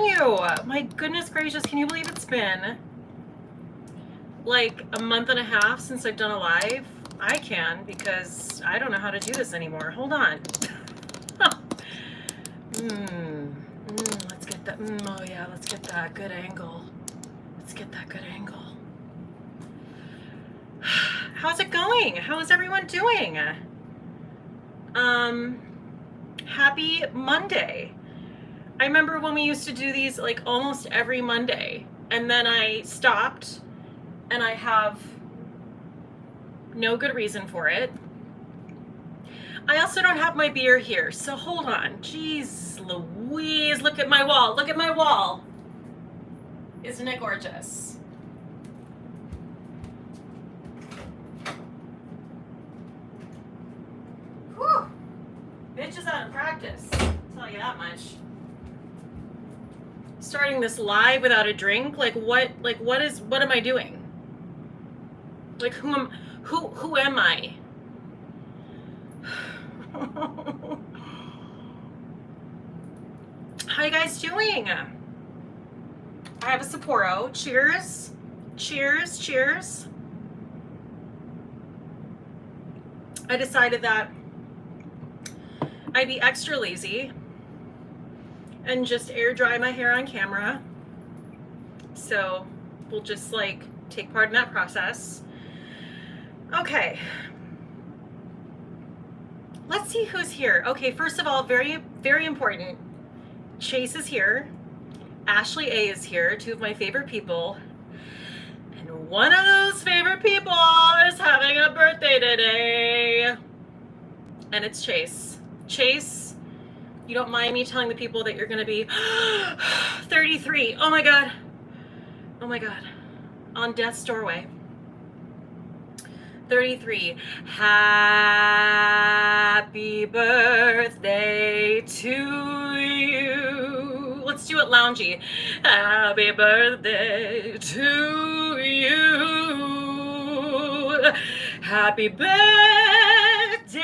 you? My goodness gracious, can you believe it's been like a month and a half since I've done a live? I can, because I don't know how to do this anymore. Hold on. Let's get that. Oh yeah, let's get that good angle. Let's get that good angle. How's it going? How is everyone doing? Happy Monday. I remember when we used to do these like almost every Monday, and then I stopped, and I have no good reason for it. I also don't have my beer here, so hold on. Jeez Louise, look at my wall. Look at my wall. Isn't it gorgeous? Whew. Bitch is out of practice. I'll tell you that much. Starting this live without a drink, what am I doing? Like who am I? How you guys doing? I have a Sapporo. Cheers. Cheers, cheers. I decided that I'd be extra lazy and just air dry my hair on camera. So we'll just like take part in that process. Okay. Let's see who's here. Okay, first of all, very, very important. Chase is here. Ashley A is here, two of my favorite people. And one of those favorite people is having a birthday today. And it's Chase. Chase, you don't mind me telling the people that you're gonna be 33. Oh my God. Oh my God. On death's doorway. 33. Happy birthday to you. Let's do it loungy. Happy birthday to you. Happy birthday,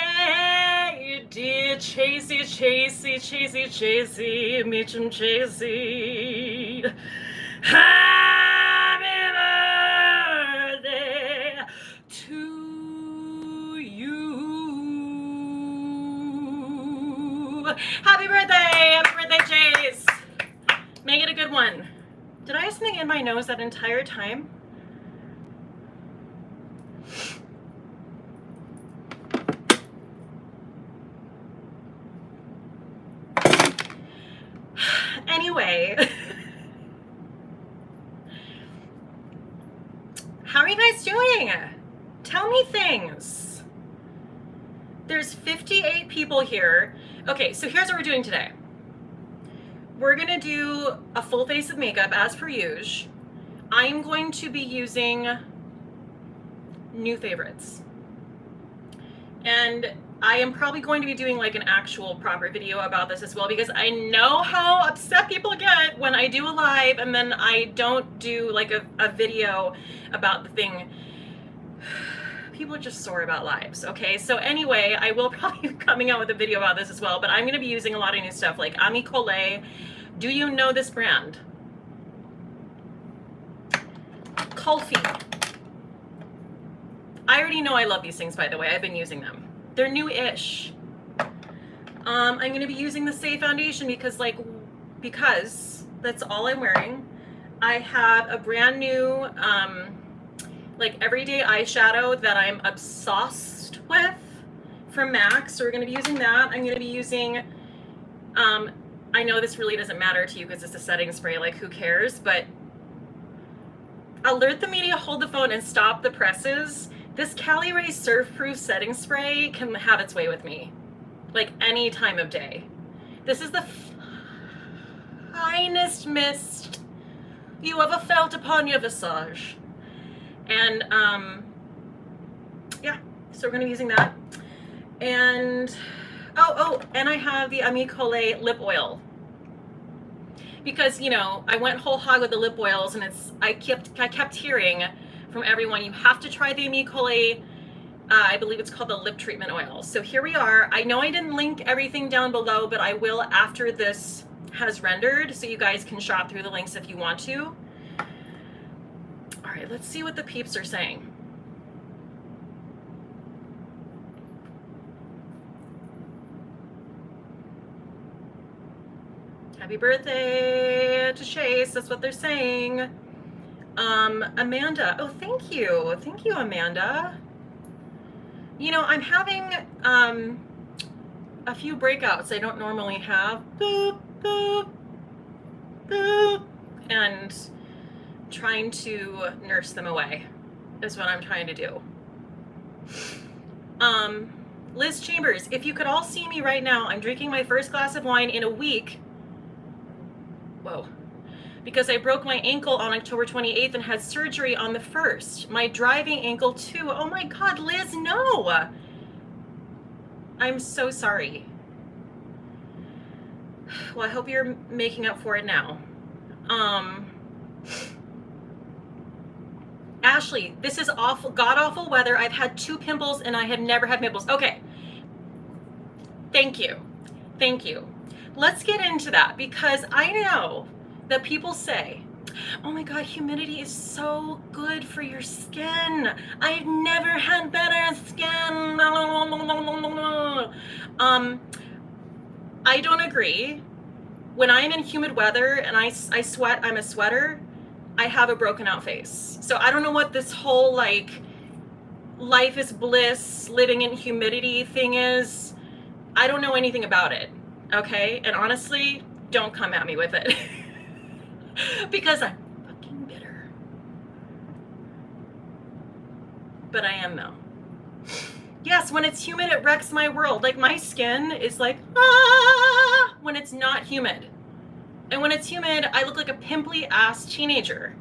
dear Chasey, Chasey, Chasey, Chasey, Mitchum Chasey. Happy birthday to you. Happy birthday! Happy birthday, Chase! Make it a good one. Did I have something in my nose that entire time? Anyway. How are you guys doing? Tell me things. There's 58 people here. Okay, so here's what we're doing today. We're gonna do a full face of makeup as per usual. I'm going to be using new favorites. And I am probably going to be doing like an actual proper video about this as well, because I know how upset people get when I do a live and then I don't do like a video about the thing. People are just sore about lives, okay? So anyway, I will probably be coming out with a video about this as well, but I'm gonna be using a lot of new stuff like Colé. Do you know this brand? Kulfi. I already know I love these things, by the way. I've been using them. They're new-ish. I'm gonna be using the Stay Foundation because that's all I'm wearing. I have a brand new like everyday eyeshadow that I'm obsessed with from MAC. So we're gonna be using that. I'm gonna be using, I know this really doesn't matter to you because it's a setting spray, like who cares, but alert the media, hold the phone, and stop the presses. This Cali Ray Surf Proof setting spray can have its way with me, like any time of day. This is the finest mist you ever felt upon your visage. And yeah, so we're gonna be using that. And and I have the Colé lip oil. Because, you know, I went whole hog with the lip oils, and I kept hearing from everyone, you have to try the Colé, I believe it's called the lip treatment oil. So here we are. I know I didn't link everything down below, but I will after this has rendered, so you guys can shop through the links if you want to. All right, let's see what the peeps are saying. Happy birthday to Chase, that's what they're saying. Amanda, oh, thank you. Thank you, Amanda. You know, I'm having a few breakouts I don't normally have. Boop, boop, boop. And trying to nurse them away is what I'm trying to do. Liz Chambers, if you could all see me right now, I'm drinking my first glass of wine in a week. Whoa. Because I broke my ankle on October 28th and had surgery on the 1st. My driving ankle too. Oh my God, Liz, no. I'm so sorry. Well, I hope you're making up for it now. Ashley, this is awful, god-awful weather. I've had 2 pimples and I have never had pimples. Okay. Thank you. Thank you. Let's get into that, because I know that people say, oh my God, humidity is so good for your skin. I've never had better skin. I don't agree. When I'm in humid weather and I sweat, I'm a sweater, I have a broken out face. So I don't know what this whole like life is bliss, living in humidity thing is. I don't know anything about it. Okay? And honestly, don't come at me with it. Because I'm fucking bitter. But I am though. Yes, when it's humid, it wrecks my world. Like my skin is like, ah, when it's not humid. And when it's humid, I look like a pimply ass teenager.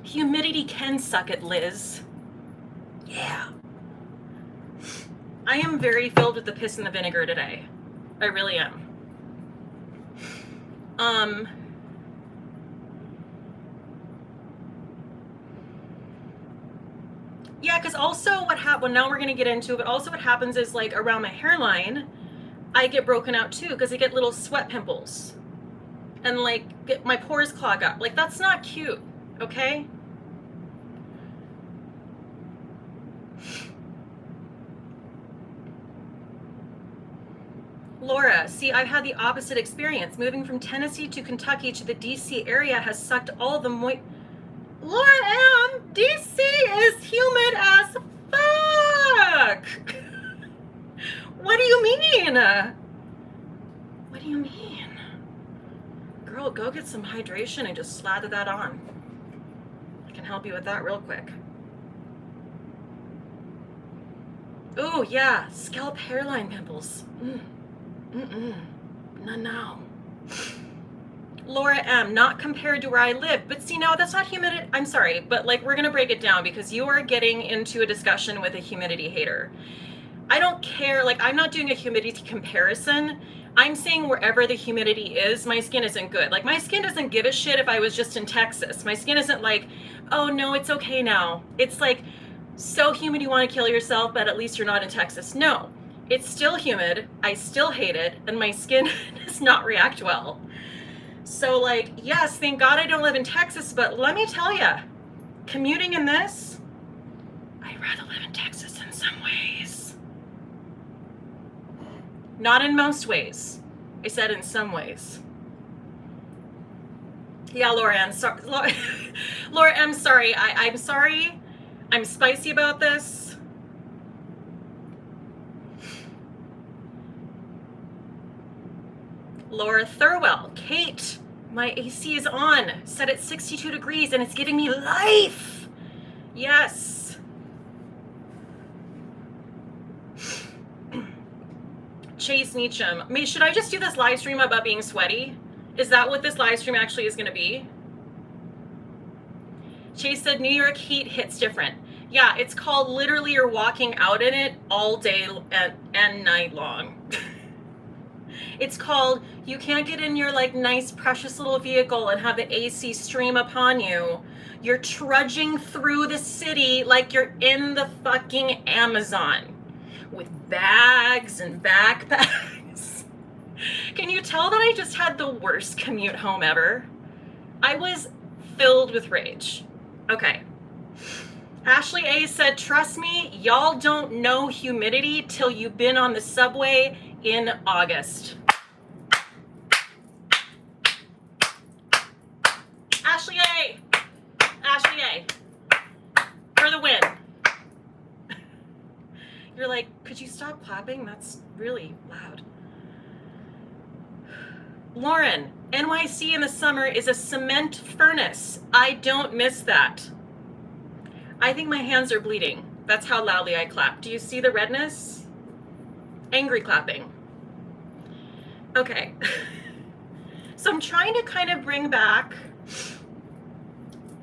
Humidity can suck it, Liz. Yeah. I am very filled with the piss and the vinegar today. I really am. Yeah, because also what happens, now we're going to get into it, but also what happens is like around my hairline, I get broken out too, because I get little sweat pimples. And like my pores clog up. Like that's not cute, okay? Laura, see, I've had the opposite experience. Moving from Tennessee to Kentucky to the DC area has sucked all the Laura M, DC is humid as fuck. What do you mean? What do you mean? Girl, go get some hydration and just slather that on. I can help you with that real quick. Oh yeah, scalp hairline pimples. No, no. Laura M, not compared to where I live. But see, no, that's not humidity. I'm sorry, but like we're going to break it down because you are getting into a discussion with a humidity hater. I don't care. Like I'm not doing a humidity comparison. I'm saying wherever the humidity is, my skin isn't good. Like my skin doesn't give a shit if I was just in Texas. My skin isn't like, oh no, it's okay now. It's like so humid you want to kill yourself, but at least you're not in Texas. No. It's still humid, I still hate it, and my skin does not react well. So like, yes, thank God I don't live in Texas, but let me tell you, commuting in this, I'd rather live in Texas in some ways. Not in most ways. I said in some ways. Yeah, Laura M, Laura M, sorry, I'm sorry. I'm spicy about this. Laura Thurwell, Kate, my AC is on, set at 62 degrees and it's giving me life. Yes. Chase Meacham, should I just do this live stream about being sweaty? Is that what this live stream actually is going to be? Chase said New York heat hits different. Yeah, it's called literally you're walking out in it all day and night long. It's called you can't get in your like nice precious little vehicle and have the AC stream upon you. You're trudging through the city like you're in the fucking Amazon with bags and backpacks. Can you tell that I just had the worst commute home ever? I was filled with rage. Okay. Ashley A said, trust me, y'all don't know humidity till you've been on the subway in August. Ashley A! Ashley A! For the win. You're like, could you stop clapping? That's really loud. Lauren, NYC in the summer is a cement furnace. I don't miss that. I think my hands are bleeding. That's how loudly I clap. Do you see the redness? Angry clapping. Okay. So I'm trying to kind of bring back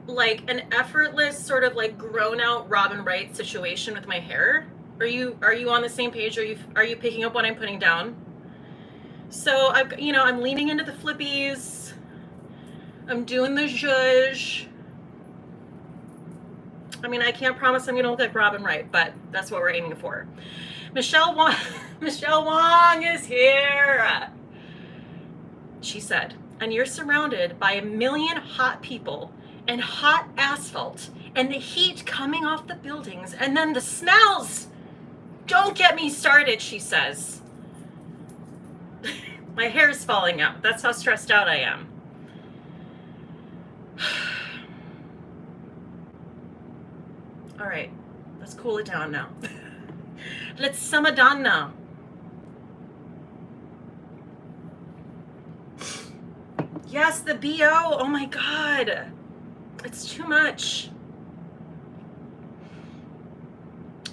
like an effortless sort of like grown out Robin Wright situation with my hair. Are you on the same page? Are you picking up what I'm putting down? So I'm leaning into the flippies. I'm doing the zhuzh. I mean, I can't promise I'm gonna look like Robin Wright, but that's what we're aiming for. Michelle Wong is here. She said, and you're surrounded by a million hot people and hot asphalt and the heat coming off the buildings and then the smells. Don't get me started, she says. My hair's falling out. That's how stressed out I am. All right, let's cool it down now. Let's simmer down now. Yes, the BO. Oh my God. It's too much.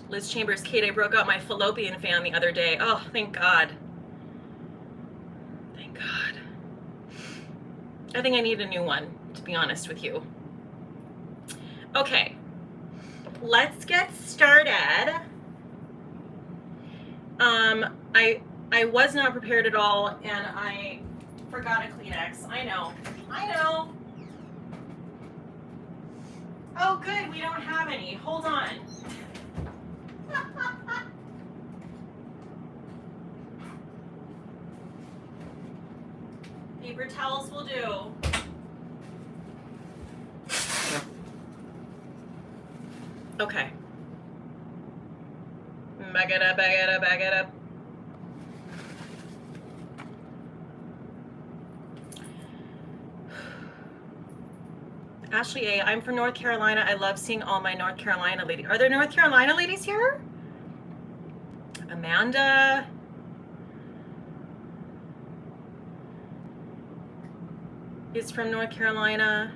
Liz Chambers, Cate, I broke out my fallopian fan the other day. Oh, thank God. Thank God. I think I need a new one, to be honest with you. Okay. Let's get started. I was not prepared at all, and I forgot a Kleenex. I know. Oh, good. We don't have any. Hold on. Paper towels will do. Okay. Bag it up. Ashley A, I'm from North Carolina. I love seeing all my North Carolina ladies. Are there North Carolina ladies here? Amanda. Is from North Carolina.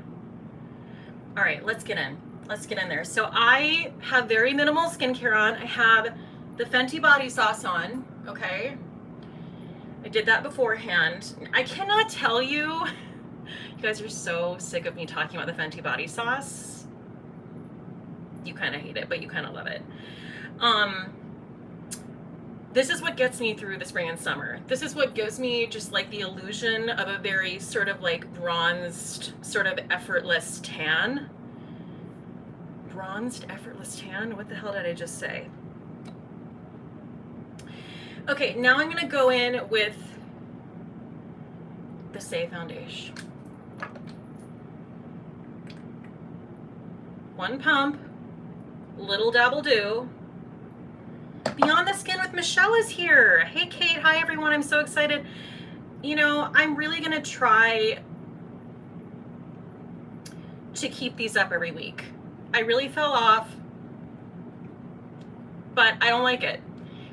All right, let's get in. Let's get in there. So I have very minimal skincare on. I have the Fenty body sauce on, okay? I did that beforehand. I cannot tell you, you guys are so sick of me talking about the Fenty body sauce. You kind of hate it, but you kind of love it. This is what gets me through the spring and summer. This is what gives me just like the illusion of a very sort of like bronzed, sort of effortless tan. Bronzed, effortless tan? What the hell did I just say? Okay, now I'm gonna go in with the Say foundation. One pump, little dabble do. Beyond the Skin with Michelle is here. Hey Cate, hi everyone, I'm so excited. You know, I'm really gonna try to keep these up every week. I really fell off, but I don't like it.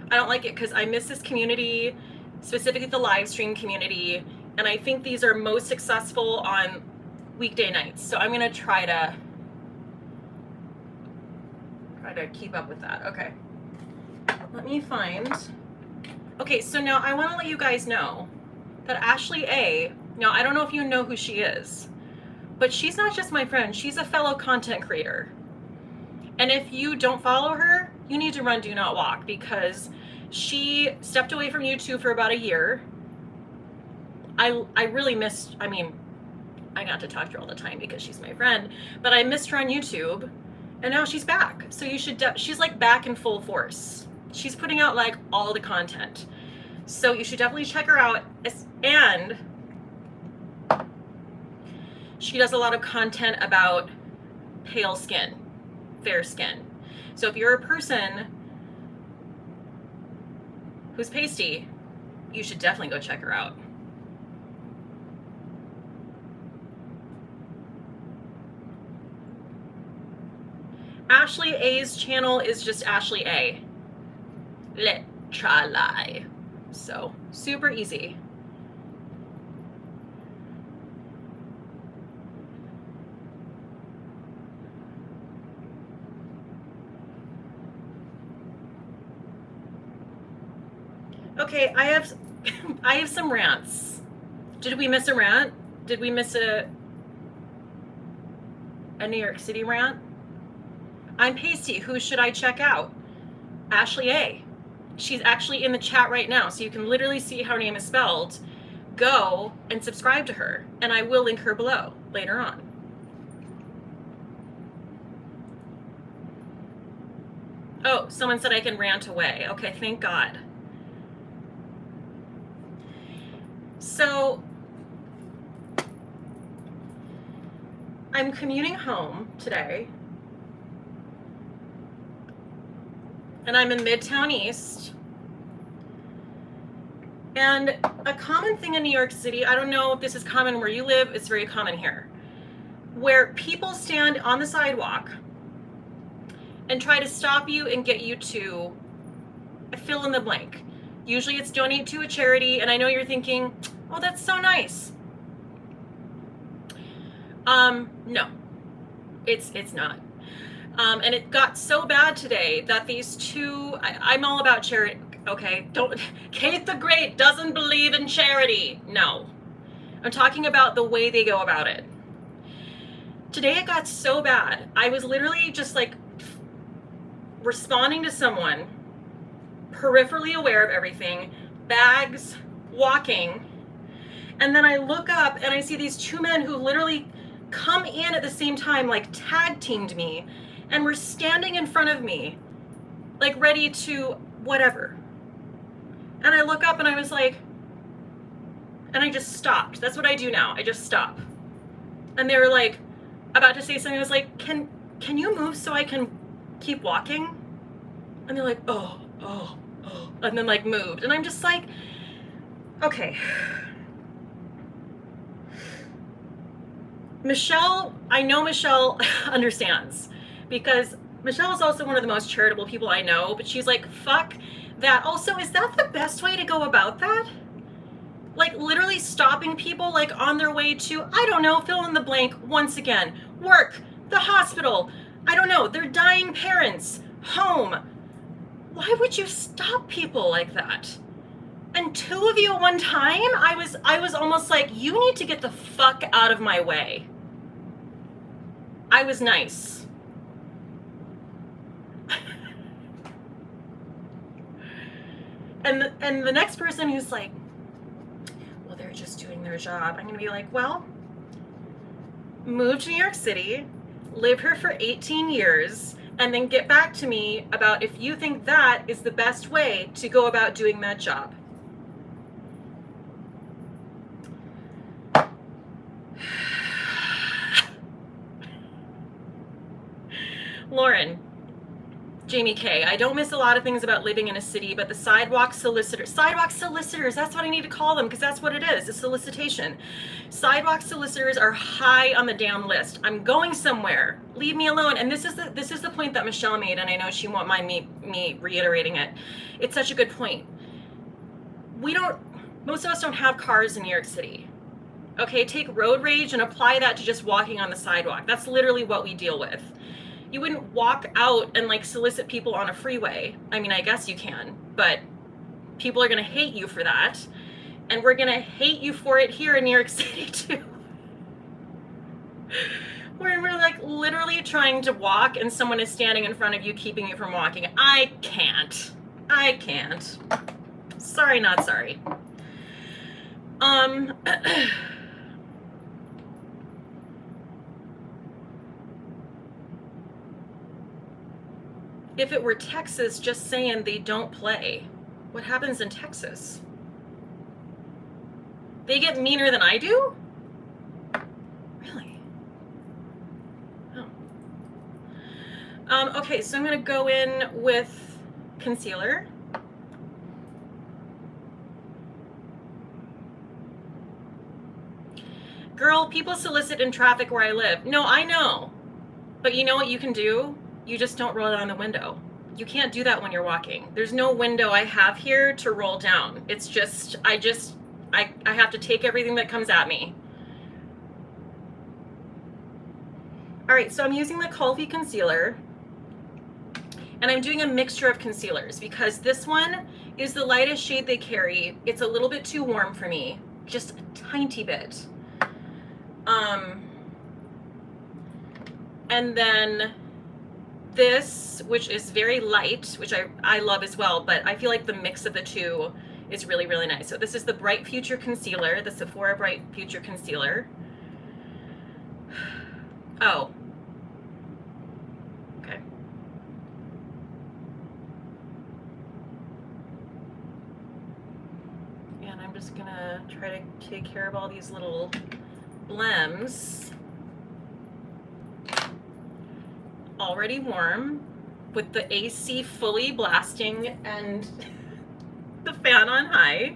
I don't like it because I miss this community, specifically the live stream community, and I think these are most successful on weekday nights. So I'm gonna try to keep up with that. Okay. Let me find. Okay, so now I want to let you guys know that Ashley A, now I don't know if you know who she is, but she's not just my friend, she's a fellow content creator. And if you don't follow her, you need to run, do not walk, because she stepped away from YouTube for about a year. I really missed, I mean, I got to talk to her all the time because she's my friend, but I missed her on YouTube, and now she's back. So you should, she's like back in full force. She's putting out like all the content. So you should definitely check her out. And she does a lot of content about pale skin, fair skin. So if you're a person who's pasty, you should definitely go check her out. Ashley A's channel is just Ashley A. Literally. So super easy. Okay, I have some rants. Did we miss a rant? Did we miss a New York City rant? I'm pasty. Who should I check out? Ashley A. She's actually in the chat right now, so you can literally see how her name is spelled. Go and subscribe to her, and I will link her below later on. Oh, someone said I can rant away. Okay, thank God. So I'm commuting home today, and I'm in Midtown East. And a common thing in New York City, I don't know if this is common where you live, it's very common here, where people stand on the sidewalk and try to stop you and get you to fill in the blank. Usually it's donate to a charity, and I know you're thinking, oh, that's so nice. No, it's not. And it got so bad today that these two, I'm all about charity, okay? Kate the Great doesn't believe in charity. No, I'm talking about the way they go about it. Today it got so bad. I was literally just like responding to someone, peripherally aware of everything, bags, walking, and then I look up and I see these two men who literally come in at the same time, like tag teamed me, and were standing in front of me, like ready to whatever. And I look up and I was like, and I just stopped. That's what I do now. I just stop. And they were like about to say something. I was like, can you move so I can keep walking? And they're like, oh. And then like moved. And I'm just like, okay. Michelle, I know Michelle understands, because Michelle is also one of the most charitable people I know, but she's like, fuck that. Also, is that the best way to go about that? Like literally stopping people like on their way to, I don't know, fill in the blank once again, work, the hospital, I don't know, their dying parents, home. Why would you stop people like that? And two of you at one time, I was almost like, you need to get the fuck out of my way. I was nice. And the next person who's like, well, they're just doing their job. I'm gonna be like, well, move to New York City, live here for 18 years, and then get back to me about if you think that is the best way to go about doing that job. Lauren, Jamie K, I don't miss a lot of things about living in a city, but the sidewalk solicitors, that's what I need to call them, because that's what it is, a solicitation. Sidewalk solicitors are high on the damn list. I'm going somewhere, leave me alone. And this is the point that Michelle made, and I know she won't mind me reiterating it. It's such a good point. Most of us don't have cars in New York City. Okay, take road rage and apply that to just walking on the sidewalk. That's literally what we deal with. You wouldn't walk out and like solicit people on a freeway. I mean, I guess you can, but people are gonna hate you for that. And we're gonna hate you for it here in New York City too. Where we're like literally trying to walk and someone is standing in front of you, keeping you from walking. I can't. Sorry, not sorry. If it were Texas, just saying they don't play. What happens in Texas? They get meaner than I do? Really? Oh. Okay, so I'm gonna go in with concealer. Girl, people solicit in traffic where I live. No, I know. But you know what you can do? You just don't roll down the window. You can't do that when you're walking. There's no window I have here to roll down. It's just, I have to take everything that comes at me. All right, so I'm using the Kulfi concealer. And I'm doing a mixture of concealers because this one is the lightest shade they carry. It's a little bit too warm for me, just a tiny bit. And then this, which is very light, which I love as well, but I feel like the mix of the two is really, really nice. So this is the Bright Future Concealer, the Sephora Bright Future Concealer. Oh. Okay. And I'm just gonna try to take care of all these little blems. Already warm with the AC fully blasting and the fan on high.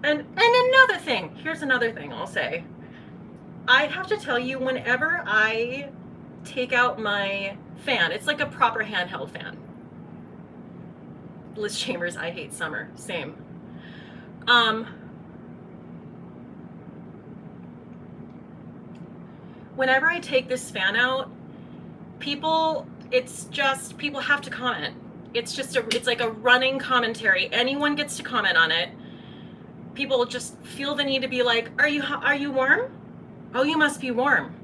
And another thing, here's another thing I'll say. I have to tell you, whenever I take out my fan, it's like a proper handheld fan. Liz Chambers, I hate summer, same. Whenever I take this fan out, people have to comment. It's like a running commentary. Anyone gets to comment on it. People just feel the need to be like, are you warm? Oh, you must be warm.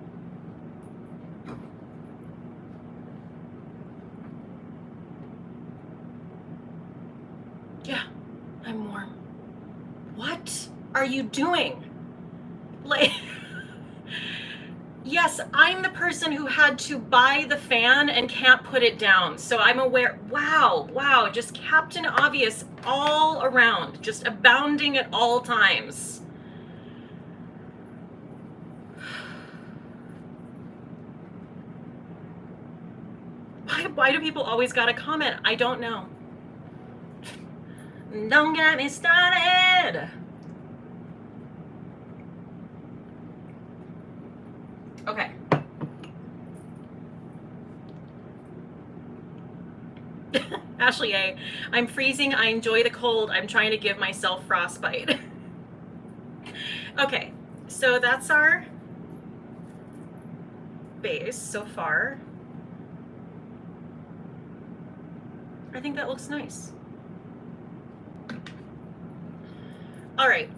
Yeah, I'm warm. What are you doing? Like, yes, I'm the person who had to buy the fan and can't put it down. So I'm aware. Wow, just Captain Obvious all around, just abounding at all times. Why do people always gotta comment? I don't know. Don't get me started. Okay. Ashley A, I'm freezing. I enjoy the cold. I'm trying to give myself frostbite. Okay, so that's our base so far. I think that looks nice. All right.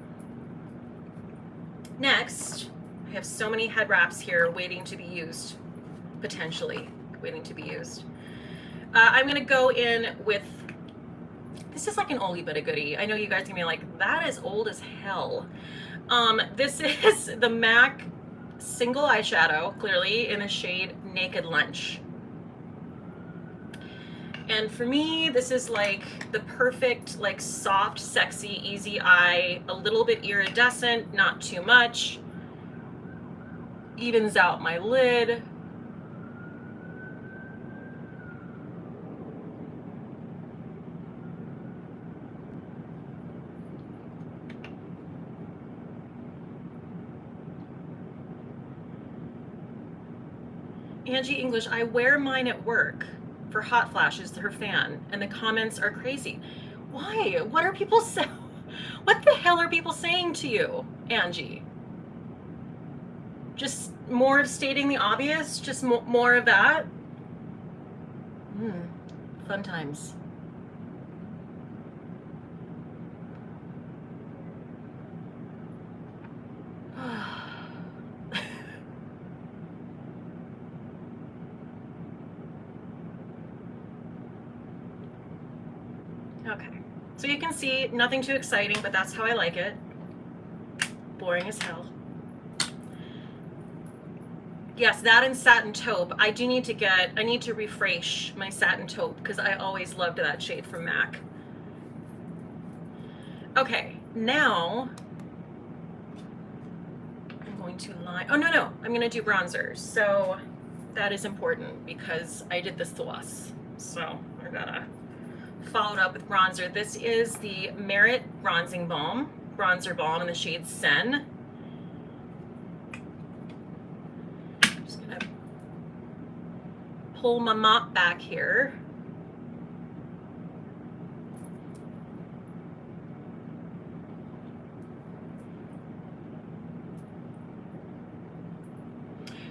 Next, I have so many head wraps here waiting to be used, potentially waiting to be used. I'm gonna go in with, this is like an oldie but a goodie. I know you guys are gonna be like, that is old as hell. This is the MAC single eyeshadow, clearly in the shade Naked Lunch. And for me, this is like the perfect, like soft, sexy, easy eye, a little bit iridescent, not too much. Evens out my lid. Angie English, I wear mine at work for hot flashes to her fan, and the comments are crazy. Why? What are people saying? What the hell are people saying to you, Angie? Just more of stating the obvious? Just more of that? Fun times. Okay, so you can see nothing too exciting, but that's how I like it. Boring as hell. Yes, that and satin taupe. I need to refresh my satin taupe because I always loved that shade from MAC. Okay, now I'm going to line, oh no, I'm gonna do bronzers. So that is important because I did this to us. So I gotta follow it up with bronzer. This is the Merit Bronzer Balm in the shade Sen. Just gonna pull my mop back here.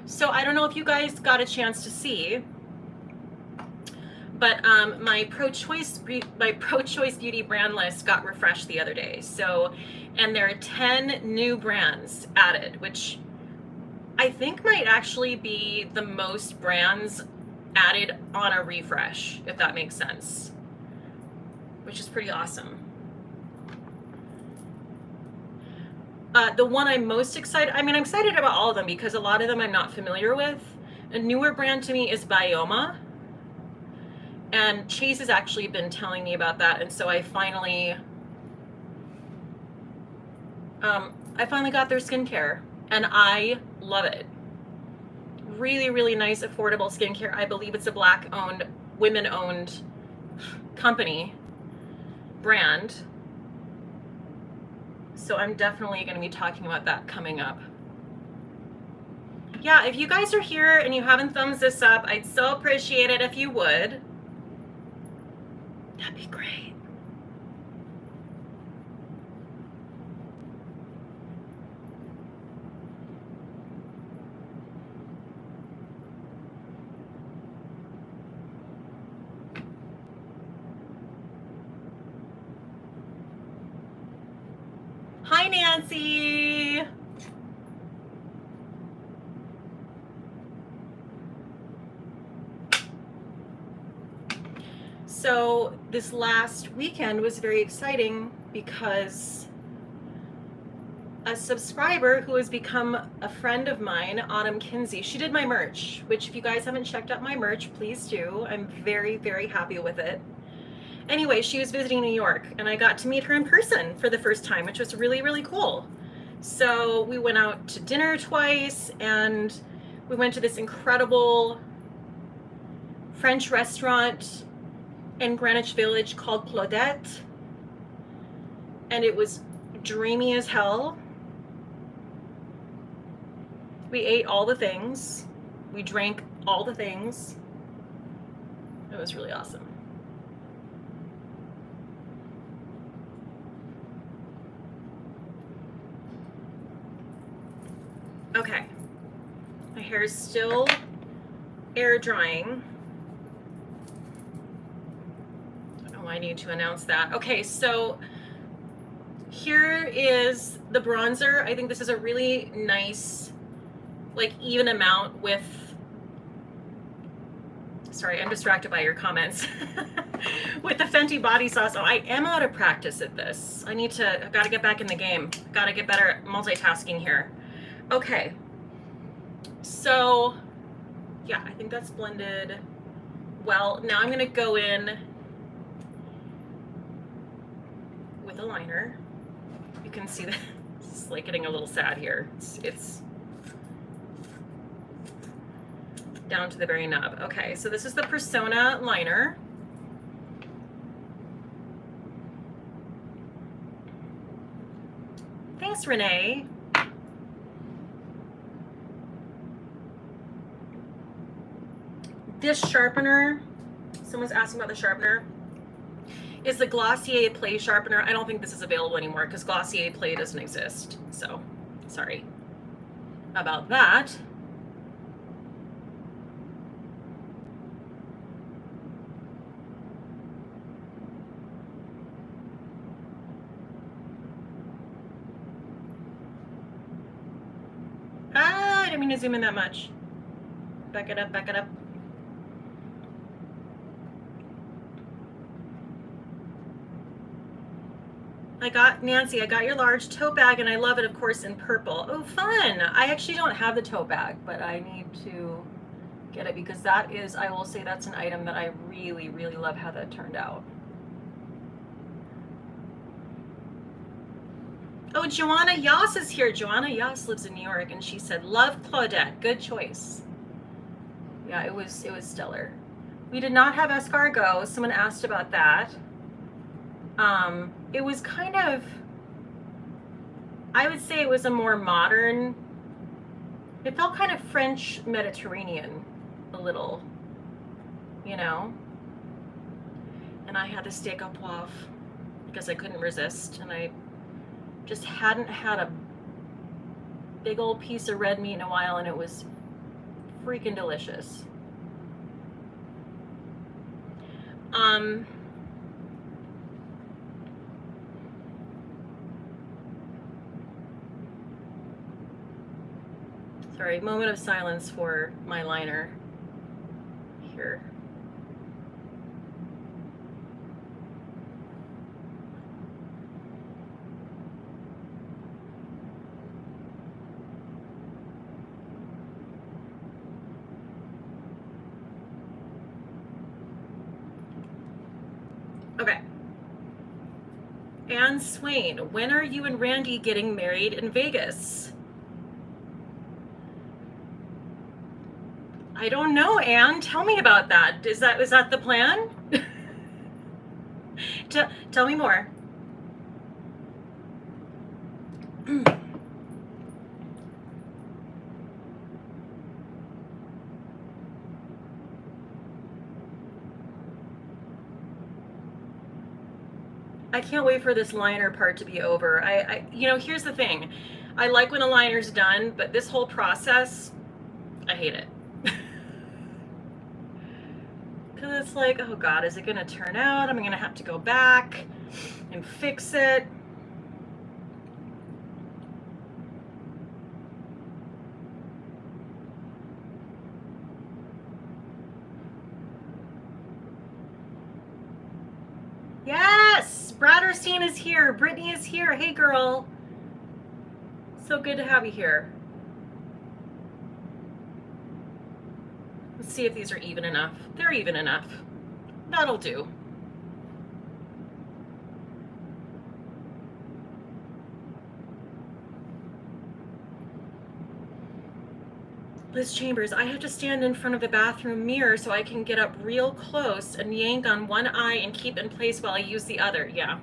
So I don't know if you guys got a chance to see, but my pro-choice beauty brand list got refreshed the other day. So, and there are 10 new brands added, which I think might actually be the most brands added on a refresh, if that makes sense, which is pretty awesome. The one I'm most excited, I'm excited about all of them because a lot of them I'm not familiar with. A newer brand to me is Bioma. And Chase has actually been telling me about that, and so I finally got their skincare, and I love it. Really, really nice, affordable skincare. I believe it's a Black-owned, women-owned company, brand. So I'm definitely going to be talking about that coming up. Yeah, if you guys are here and you haven't thumbs this up, I'd so appreciate it if you would. That'd be great. Hi, Nancy. So this last weekend was very exciting because a subscriber who has become a friend of mine, Autumn Kinsey, she did my merch, which if you guys haven't checked out my merch, please do. I'm very, very happy with it. Anyway, she was visiting New York and I got to meet her in person for the first time, which was really, really cool. So we went out to dinner twice and we went to this incredible French restaurant in Greenwich Village called Claudette, and it was dreamy as hell. We ate all the things, we drank all the things. It was really awesome. Okay, my hair is still air drying. I need to announce that. Okay, so here is the bronzer. I think this is a really nice, like, even amount with, sorry, I'm distracted by your comments, with the Fenty body sauce. Oh, I am out of practice at this. I gotta get back in the game. Gotta get better at multitasking here. Okay, so yeah, I think that's blended well. Now I'm gonna go in with a liner. You can see that it's like getting a little sad here. It's down to the very nub. Okay, so this is the Persona liner. Thanks, Renee. This sharpener, someone's asking about the sharpener, is the Glossier Play sharpener. I don't think this is available anymore because Glossier Play doesn't exist. So, sorry about that. Ah, I didn't mean to zoom in that much. Back it up, back it up. I got, Nancy, I got your large tote bag and I love it, of course, in purple. Oh, fun. I actually don't have the tote bag, but I need to get it because that is, I will say that's an item that I really, really love how that turned out. Oh, Joanna Yoss is here. Joanna Yoss lives in New York and she said, love Claudette. Good choice. Yeah, it was stellar. We did not have escargot. Someone asked about that. It was kind of, I would say it was a more modern, it felt kind of French Mediterranean a little, you know? And I had the steak au poivre because I couldn't resist, and I just hadn't had a big old piece of red meat in a while, and it was freaking delicious. Sorry, moment of silence for my liner here. Okay. Anne Swain, when are you and Randy getting married in Vegas? I don't know, Anne. Tell me about that. Is that the plan? Tell me more. I can't wait for this liner part to be over. You know, here's the thing. I like when a liner's done, but this whole process, I hate it. Because it's like, oh God, is it going to turn out? I'm going to have to go back and fix it. Yes! Bradderstein is here. Brittany is here. Hey, girl. So good to have you here. Let's see if these are even enough. They're even enough. That'll do. Liz Chambers, I have to stand in front of the bathroom mirror so I can get up real close and yank on one eye and keep in place while I use the other. Yeah.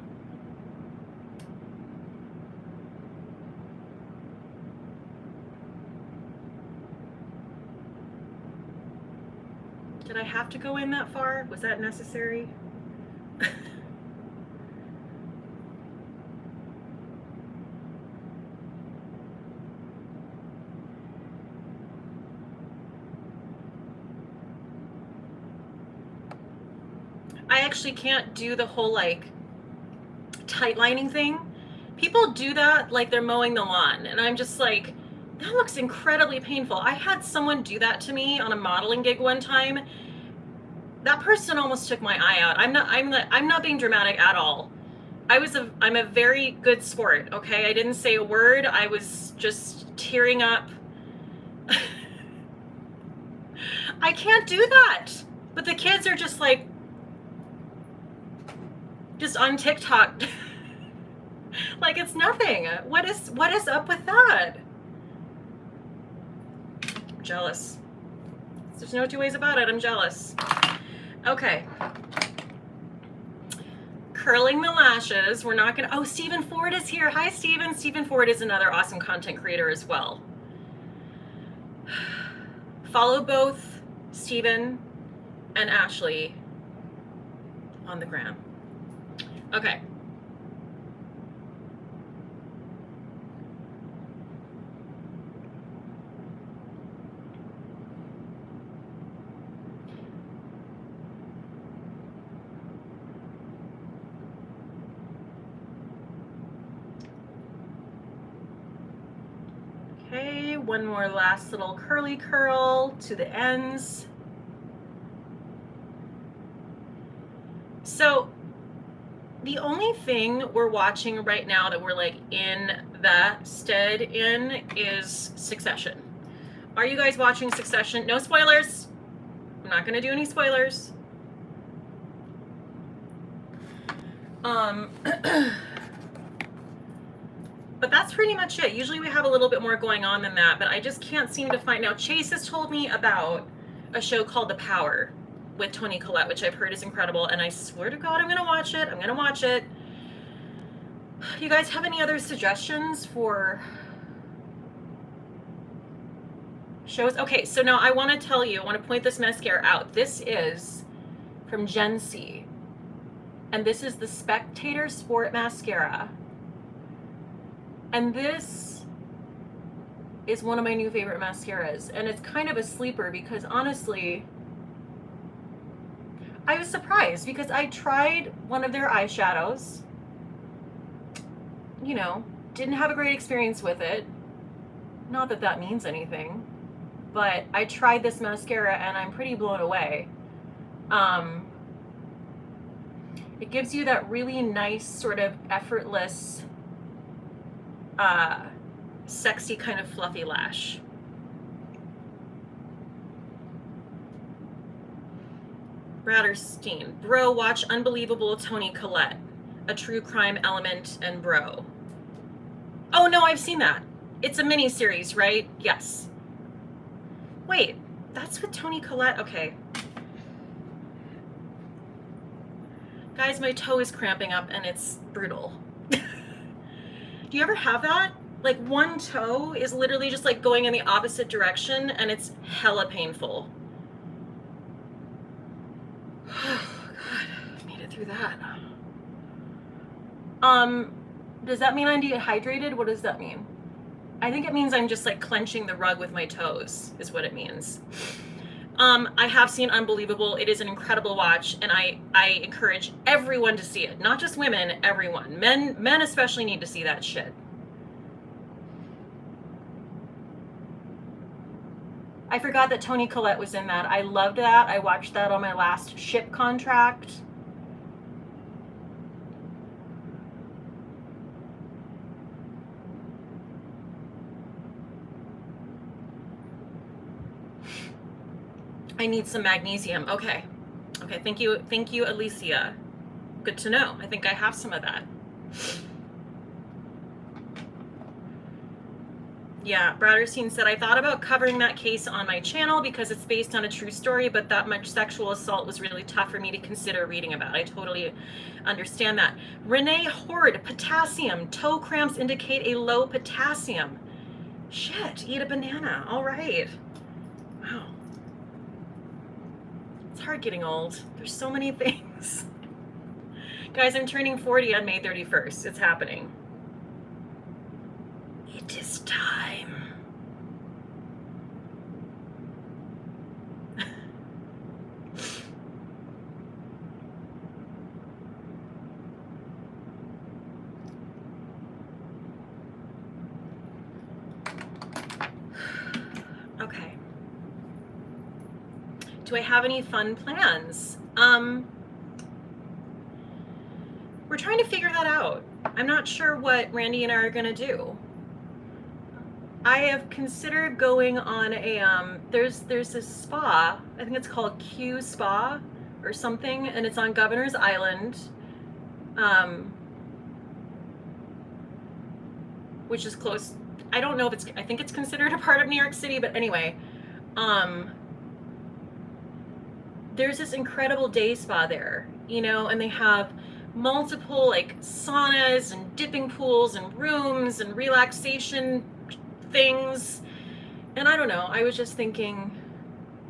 Did I have to go in that far? Was that necessary? I actually can't do the whole like tight lining thing. People do that like they're mowing the lawn, and I'm just like, that looks incredibly painful. I had someone do that to me on a modeling gig one time. That person almost took my eye out. I'm not being dramatic at all. I'm a very good sport, okay? I didn't say a word. I was just tearing up. I can't do that. But the kids are just like, just on TikTok. Like it's nothing. What is up with that? I'm jealous. There's no two ways about it. I'm jealous. Okay. Curling the lashes. We're not gonna, oh, Stephen Ford is here. Hi, Stephen. Stephen Ford is another awesome content creator as well. Follow both Stephen and Ashley on the gram. Okay. Okay, one more last little curly curl to the ends. So The only thing we're watching right now that we're like in that stead in is Succession. Are you guys watching Succession? No spoilers. I'm not gonna do any spoilers. But that's pretty much it. Usually we have a little bit more going on than that, but I just can't seem to find. Now Chase has told me about a show called The Power with Toni Collette, which I've heard is incredible, and I swear to God I'm gonna watch it. I'm gonna watch it. You guys have any other suggestions for shows? Okay, so now I want to tell you, I want to point this mascara out. This is from Gen C, and this is the Spectator Sport Mascara. And this is one of my new favorite mascaras, and it's kind of a sleeper because honestly, I was surprised because I tried one of their eyeshadows, you know, didn't have a great experience with it. Not that that means anything, but I tried this mascara and I'm pretty blown away. It gives you that really nice sort of effortless, sexy kind of fluffy lash. Bradderstein, bro, watch Unbelievable Toni Collette, a true crime element, and bro. Oh no, I've seen that. It's a mini series, right? Yes. Wait, that's with Toni Collette. Okay. Guys, my toe is cramping up and it's brutal. Do you ever have that? Like one toe is literally just like going in the opposite direction and it's hella painful. Oh God, I made it through that. Does that mean I'm dehydrated? What does that mean? I think it means I'm just like clenching the rug with my toes is what it means. I have seen Unbelievable. It is an incredible watch, and I encourage everyone to see it. Not just women, everyone. Men especially need to see that shit. I forgot that Toni Collette was in that. I loved that. I watched that on my last ship contract. I need some magnesium. Okay. Okay, thank you, Alicia. Good to know. I think I have some of that. Yeah, Bradderstein said, I thought about covering that case on my channel because it's based on a true story, but that much sexual assault was really tough for me to consider reading about. I totally understand that. Renee Horde, potassium. Toe cramps indicate a low potassium. Shit, eat a banana. All right. Wow. It's hard getting old. There's so many things. Guys, I'm turning 40 on May 31st. It's happening. It is time. Okay. Do I have any fun plans? We're trying to figure that out. I'm not sure what Randy and I are gonna do. I have considered going on a there's this spa, I think it's called Q Spa or something, and it's on Governor's Island, which is close. I don't know if it's, I think it's considered a part of New York City, but anyway, there's this incredible day spa there, you know, and they have multiple like saunas and dipping pools and rooms and relaxation things. And I don't know, I was just thinking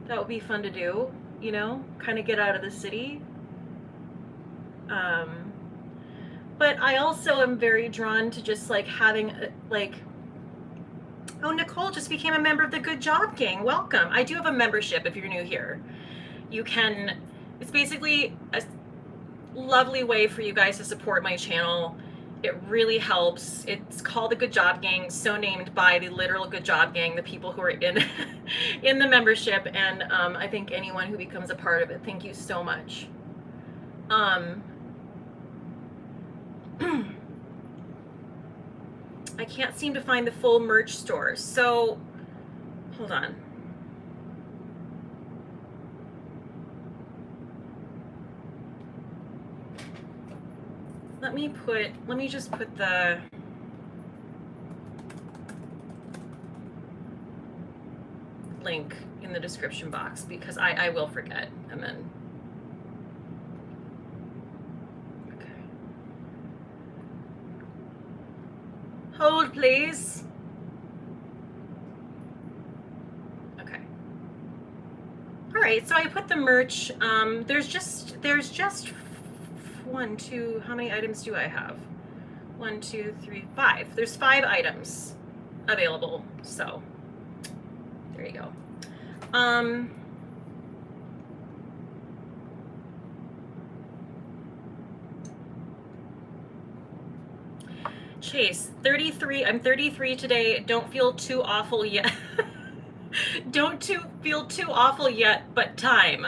that would be fun to do, you know, kind of get out of the city. But I also am very drawn to just like having like, oh, Nicole just became a member of the Good Job Gang. Welcome. I do have a membership if you're new here. You can, it's basically a lovely way for you guys to support my channel. It really helps. It's called the Good Job Gang, so named by the literal Good Job Gang, the people who are in in the membership, and I think anyone who becomes a part of it, thank you so much. I can't seem to find the full merch store. So, hold on. Let me just put the link in the description box because I will forget, and then okay. Hold please. Okay. All right, so I put the merch. There's just 1, 2, how many items do I have? 1, 2, 3, 5. There's 5 items available, so there you go. Chase, 33. I'm 33 today. Don't feel too awful yet. Feel too awful yet, but time.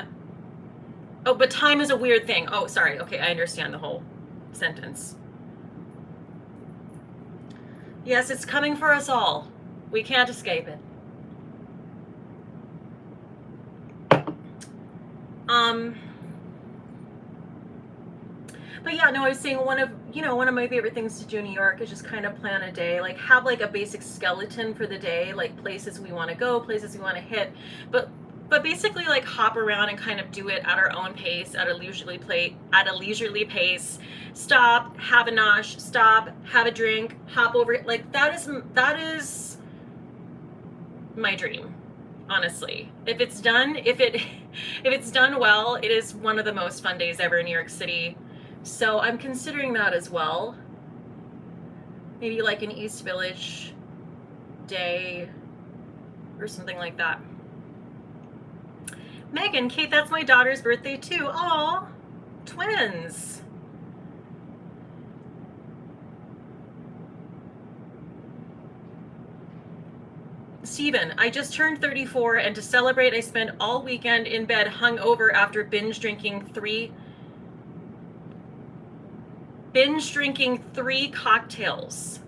Oh, but time is a weird thing. Oh, sorry. Okay, I understand the whole sentence. Yes, it's coming for us all. We can't escape it. But yeah, no, I was saying one of my favorite things to do in New York is just kind of plan a day, like have like a basic skeleton for the day, like places we want to go, places we want to hit, but basically like hop around and kind of do it at our own pace, at a leisurely pace. Stop, have a nosh, stop, have a drink, hop over. Like that is my dream, honestly. If it's done well, it is one of the most fun days ever in New York City. So I'm considering that as well. Maybe like an East Village day or something like that. Megan, Kate, that's my daughter's birthday too. Aw, twins. Steven, I just turned 34 and to celebrate I spent all weekend in bed hungover after binge drinking three cocktails.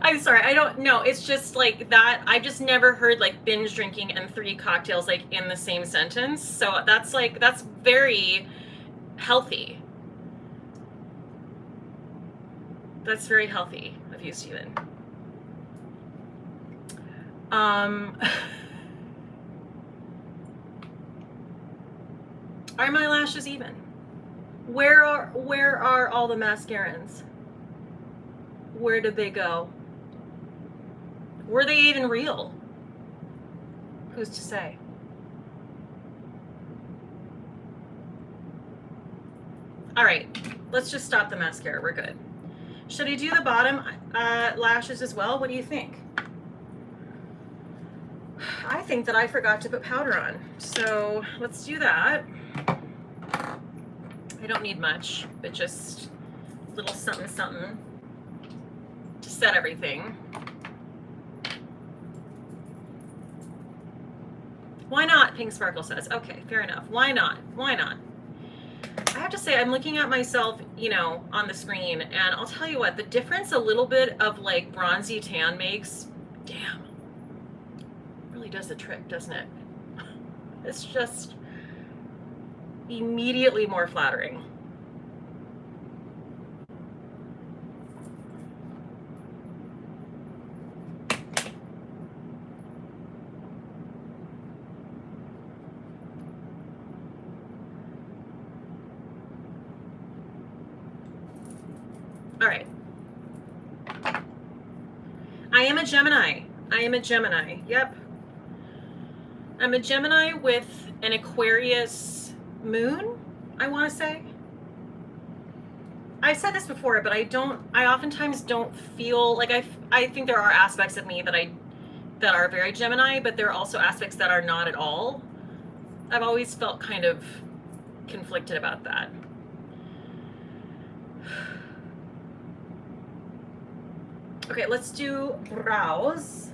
I'm sorry, I don't know. It's just like that. I just never heard like binge drinking and 3 cocktails like in the same sentence. So that's very healthy. That's very healthy of you, Steven. Are my lashes even? Where are all the mascarons? Where did they go? Were they even real? Who's to say? All right, let's just stop the mascara. We're good. Should I do the bottom lashes as well? What do you think? I think that I forgot to put powder on, so let's do that. I don't need much, but just a little something something to set everything. Why not? Pink Sparkle says. Okay, fair enough. Why not? Why not? I have to say, I'm looking at myself, you know, on the screen, and I'll tell you what, the difference a little bit of like bronzy tan makes, damn, really does the trick, doesn't it? It's just immediately more flattering. All right. I am a Gemini. I am a Gemini. Yep. I'm a Gemini with an Aquarius moon, I want to say. I've said this before, but I oftentimes don't feel like I think there are aspects of me that are very Gemini, but there are also aspects that are not at all. I've always felt kind of conflicted about that. Okay, let's do brows.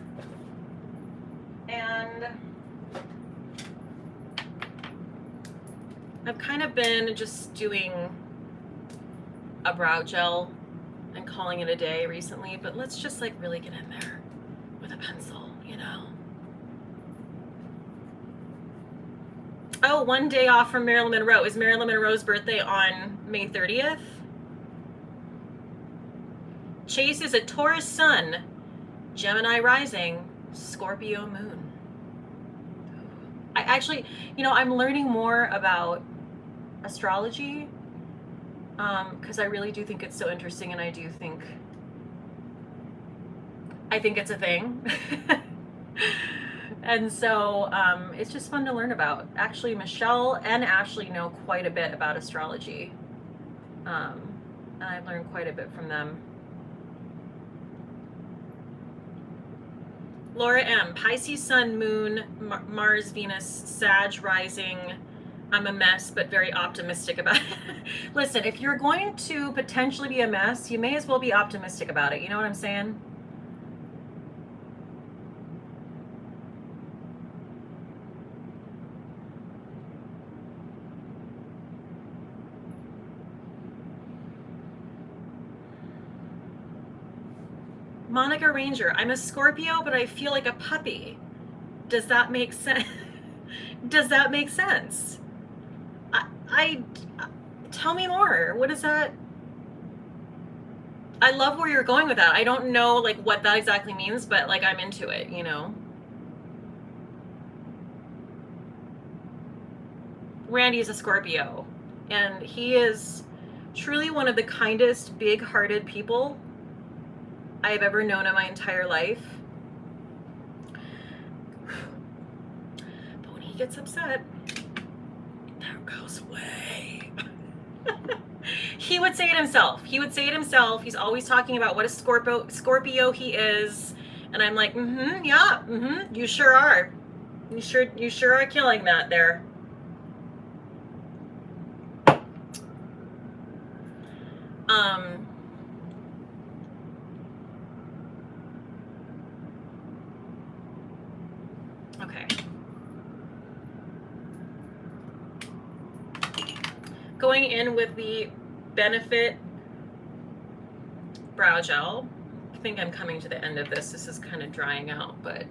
And I've kind of been just doing a brow gel and calling it a day recently, but let's just like really get in there with a pencil, you know? Oh, one day off from Marilyn Monroe. Is Marilyn Monroe's birthday on May 30th? Chase is a Taurus sun, Gemini rising, Scorpio moon. I actually, you know, I'm learning more about astrology because I really do think it's so interesting, and I think it's a thing. And so it's just fun to learn about. Actually, Michelle and Ashley know quite a bit about astrology, and I've learned quite a bit from them. Laura M, Pisces sun, moon, Mars, Venus, Sag rising. I'm a mess, but very optimistic about it. Listen, if you're going to potentially be a mess, you may as well be optimistic about it. You know what I'm saying? Monica Ranger, I'm a Scorpio, but I feel like a puppy. Does that make sense? Does that make sense? I tell me more. What is that? I love where you're going with that. I don't know like what that exactly means, but like I'm into it, you know? Randy is a Scorpio, and he is truly one of the kindest, big-hearted people I've ever known in my entire life. But when he gets upset, that goes away. He would say it himself. He's always talking about what a Scorpio he is. And I'm like, yeah, you sure are. You sure are killing that there. Okay. Going in with the Benefit brow gel. I think I'm coming to the end of this. This is kind of drying out, but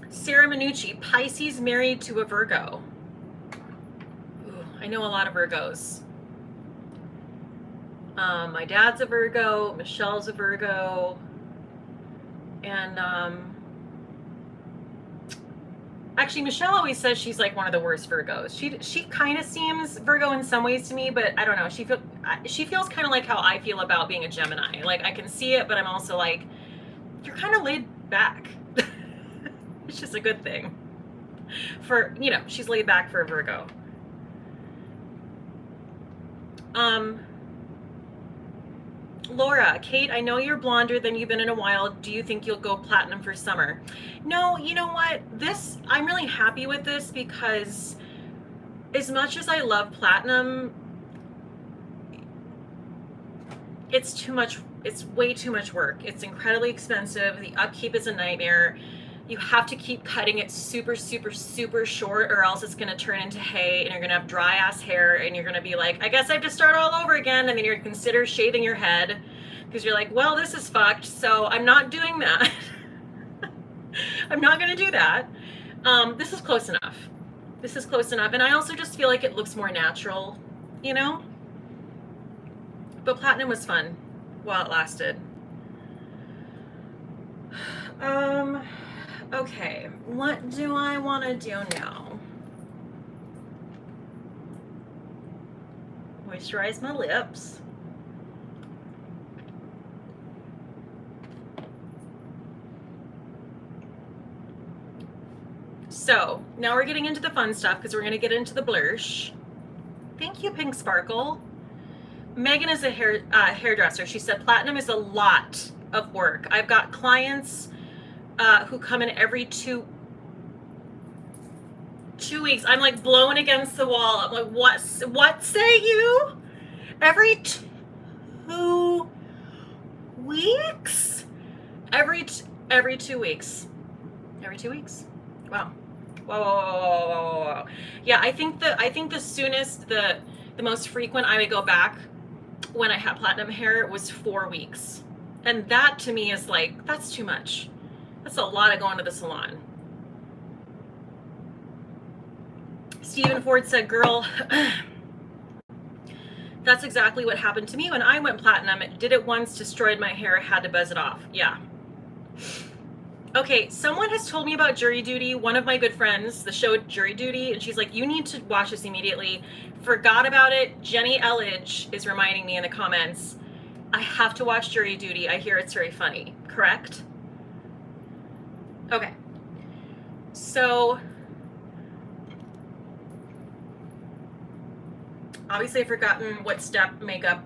Sarah Minucci, Pisces married to a Virgo. Ooh, I know a lot of Virgos. My dad's a Virgo, Michelle's a Virgo, and actually Michelle always says she's like one of the worst Virgos. She kind of seems Virgo in some ways to me, but I don't know. She feels kind of like how I feel about being a Gemini. Like I can see it, but I'm also like, you're kind of laid back. It's just a good thing for, you know, she's laid back for a Virgo. Laura, Kate, I know you're blonder than you've been in a while. Do you think you'll go platinum for summer? No, you know what? I'm really happy with this because as much as I love platinum, it's too much. It's way too much work. It's incredibly expensive. The upkeep is a nightmare. You have to keep cutting it super, super, super short, or else it's going to turn into hay and you're going to have dry ass hair and you're going to be like, I guess I have to start all over again. And then you're consider shaving your head because you're like, well, this is fucked. So I'm not doing that. I'm not going to do that. This is close enough. This is close enough. And I also just feel like it looks more natural, you know? But platinum was fun while it lasted. Okay, what do I want to do now? Moisturize my lips. So, now we're getting into the fun stuff because we're going to get into the blush. Thank you, Pink Sparkle. Megan is a hairdresser. She said platinum is a lot of work. I've got clients who come in every two 2 weeks. I'm like blowing against the wall. I'm like, what say you? Every 2 weeks? Every 2 weeks. Every 2 weeks? Wow. Whoa. Yeah, I think the soonest, the most frequent I would go back when I had platinum hair was 4 weeks. And that to me is like, that's too much. That's a lot of going to the salon. Stephen Ford said, girl, that's exactly what happened to me when I went platinum. It did it once, destroyed my hair, had to buzz it off. Yeah. Okay, someone has told me about Jury Duty. One of my good friends, the show Jury Duty, and she's like, you need to watch this immediately. Forgot about it. Jenny Elledge is reminding me in the comments. I have to watch Jury Duty. I hear it's very funny. Correct? Okay. So, obviously I've forgotten what step makeup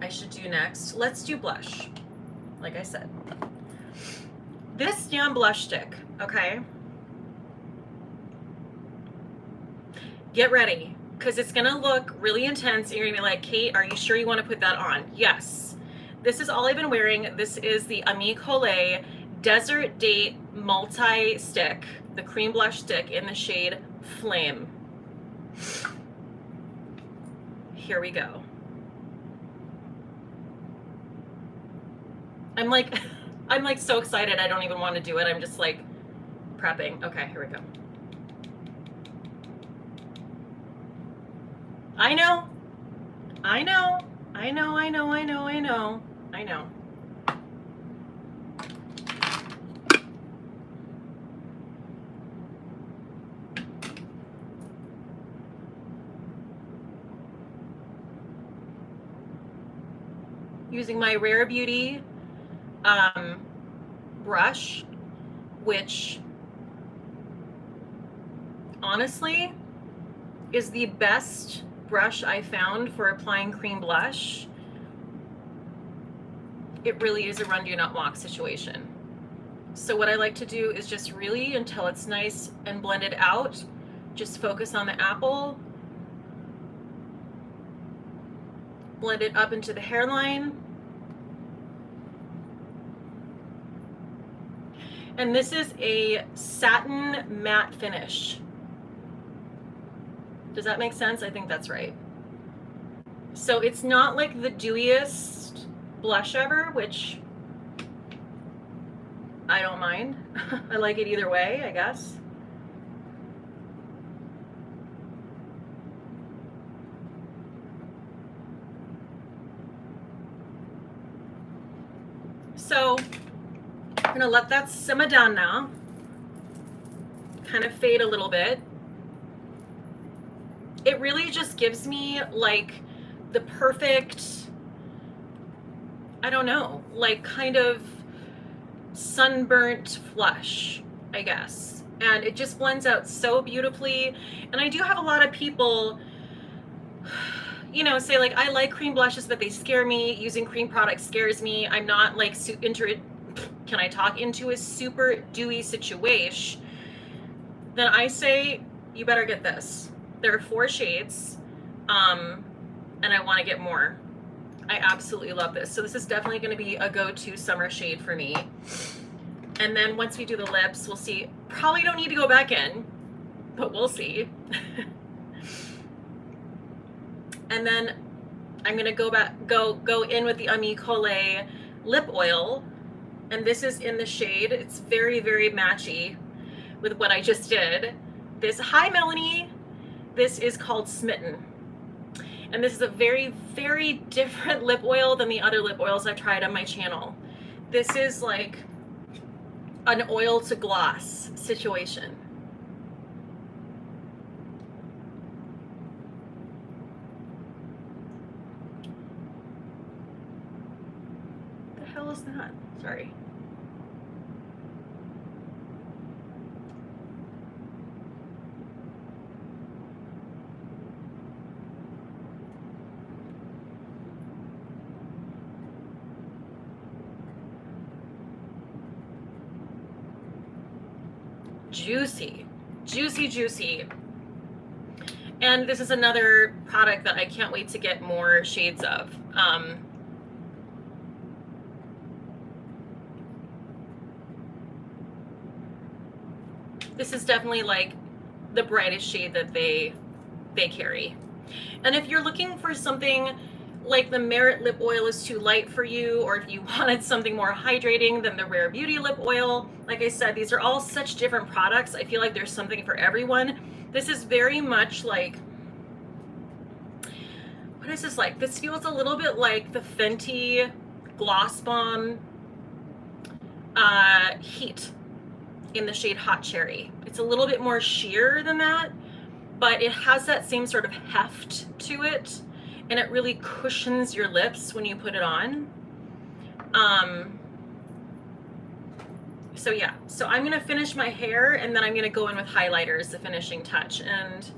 I should do next. Let's do blush, like I said. This damn blush stick, okay? Get ready, because it's gonna look really intense and you're gonna be like, Kate, are you sure you wanna put that on? Yes. This is all I've been wearing. This is the Colé Desert Date Multi-Stick, the cream blush stick in the shade Flame. Here we go. I'm like so excited I don't even want to do it. I'm just like prepping. Okay, here we go. I know. Using my Rare Beauty brush, which honestly is the best brush I found for applying cream blush. It really is a run, do not walk situation. So what I like to do is just really, until it's nice and blended out, just focus on the apple, blend it up into the hairline. And this is a satin matte finish. Does that make sense? I think that's right. So it's not like the dewiest blush ever, which I don't mind. I like it either way, I guess. So I'm gonna let that simmer down now. Kind of fade a little bit. It really just gives me like the perfect, I don't know, like kind of sunburnt flush, I guess. And it just blends out so beautifully. And I do have a lot of people, you know, say like, I like cream blushes, but they scare me. Using cream products scares me. I'm not like can I talk into a super dewy situation? Then I say, you better get this. There are 4 shades, and I want to get more. I absolutely love this. So this is definitely going to be a go-to summer shade for me. And then once we do the lips, we'll see. Probably don't need to go back in, but we'll see. And then I'm going to go in with the Colé lip oil, and this is in the shade. It's very, very matchy with what I just did. Hi Melanie. This is called Smitten. And this is a very, very different lip oil than the other lip oils I've tried on my channel. This is like an oil to gloss situation. What the hell is that? Sorry. Juicy. Juicy, juicy. And this is another product that I can't wait to get more shades of. This is definitely like the brightest shade that they carry. And if you're looking for something like the Merit lip oil is too light for you, or if you wanted something more hydrating than the Rare Beauty lip oil, like I said, these are all such different products. I feel like there's something for everyone. This is very much like, what is this like? This feels a little bit like the Fenty Gloss Bomb Heat in the shade Hot Cherry. It's a little bit more sheer than that, but it has that same sort of heft to it, and it really cushions your lips when you put it on. So yeah, so I'm gonna finish my hair, and then I'm gonna go in with highlighter as the finishing touch. And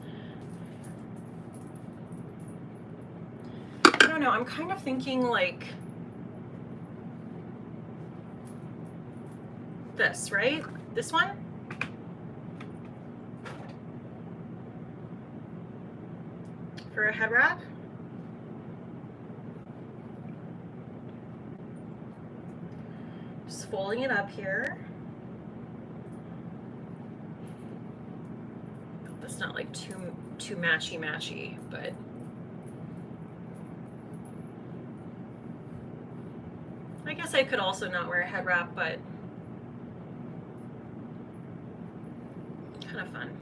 I don't know, I'm kind of thinking like this, right? This one? For a head wrap. Just folding it up here. That's not like too matchy, but I guess I could also not wear a head wrap, but kind of fun.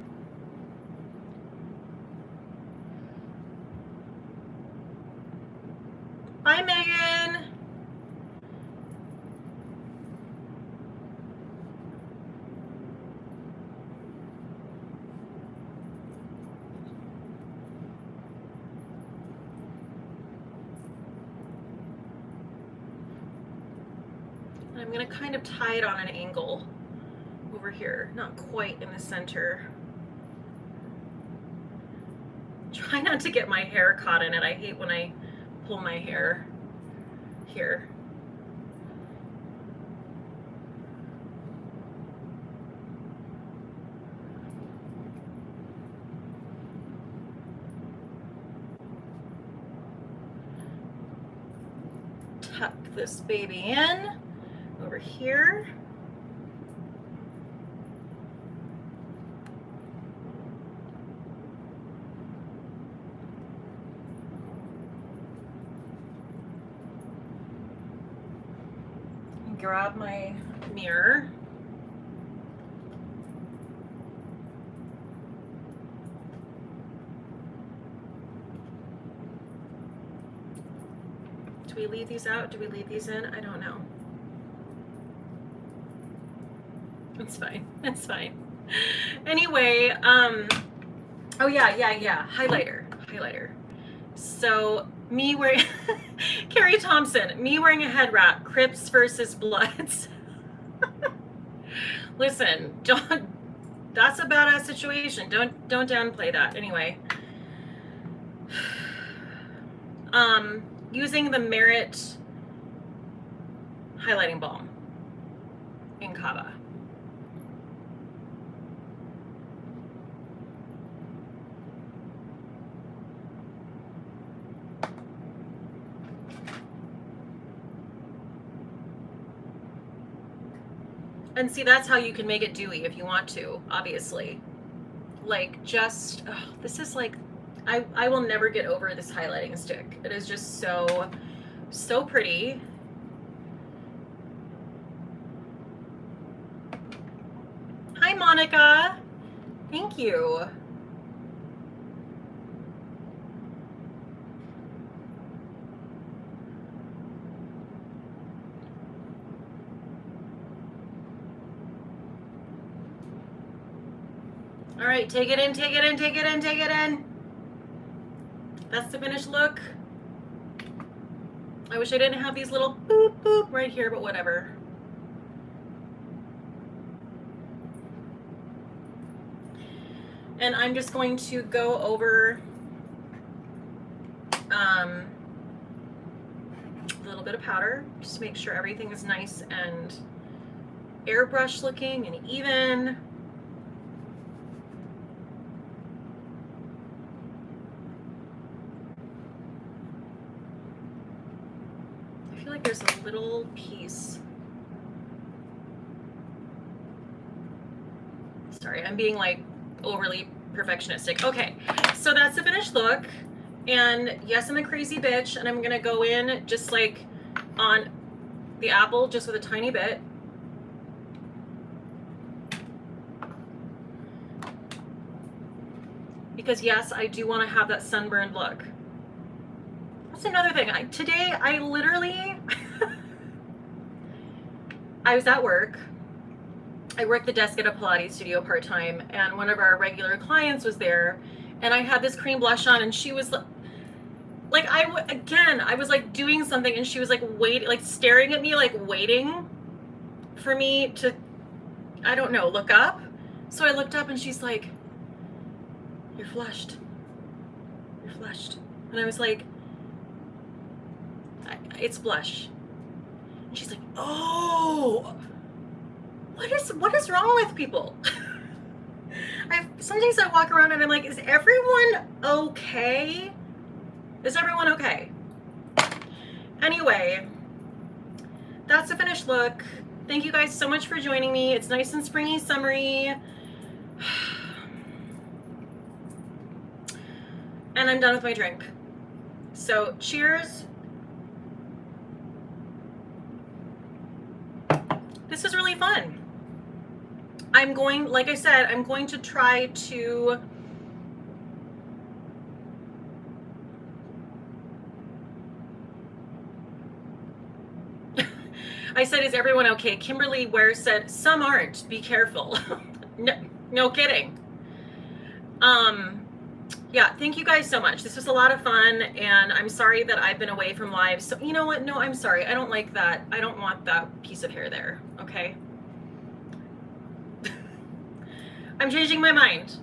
Bye, Megan. I'm going to kind of tie it on an angle over here, not quite in the center. Try not to get my hair caught in it. I hate when I pull my hair here. Tuck this baby in over here. Grab my mirror. Do we leave these out? Do we leave these in? I don't know. It's fine. It's fine. Anyway, oh yeah. Highlighter. So me wearing Carrie Thompson, me wearing a head wrap, Crips versus Bloods. Listen, that's a badass situation. Don't downplay that. Anyway. Using the Merit highlighting balm in Kava. And see, that's how you can make it dewy if you want to, obviously. Like, just, oh, this is like, I will never get over this highlighting stick. It is just so pretty. Hi, Monica. Thank you. All right, take it in, take it in, take it in, take it in. That's the finished look. I wish I didn't have these little boop boop right here, but whatever. And I'm just going to go over a little bit of powder, just to make sure everything is nice and airbrush looking and even. feel like there's a little piece. Sorry, I'm being like overly perfectionistic. Okay, so that's the finished look. And yes, I'm a crazy bitch, and I'm gonna go in just like on the apple, just with a tiny bit. Because yes, I do want to have that sunburned look. That's another thing. Today, I literally, I was at work. I work the desk at a Pilates studio part-time, and one of our regular clients was there, and I had this cream blush on, and she was like, I was like doing something, and she was like waiting, like staring at me, like waiting for me to, I don't know, look up. So I looked up, and she's like, "You're flushed. You're flushed." And I was like, "It's blush." And she's like, "Oh, what is wrong with people?" Sometimes I walk around and I'm like, is everyone okay? Is everyone okay? Anyway, that's the finished look. Thank you guys so much for joining me. It's nice and springy, summery. And I'm done with my drink. So cheers. This is really fun. I'm going, like I said, I'm going to try to I said, is everyone okay? Kimberly Ware said, some aren't. Be careful. No kidding. Yeah, thank you guys so much. This was a lot of fun, and I'm sorry that I've been away from live. So you know what? No, I'm sorry. I don't like that. I don't want that piece of hair there. Okay. I'm changing my mind.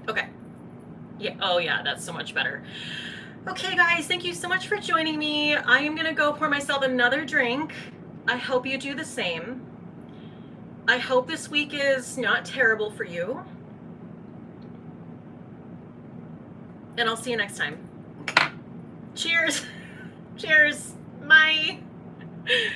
Okay. Yeah. Oh yeah, that's so much better. Okay, guys, thank you so much for joining me. I am gonna go pour myself another drink. I hope you do the same. I hope this week is not terrible for you. And I'll see you next time. Cheers. Cheers. Bye.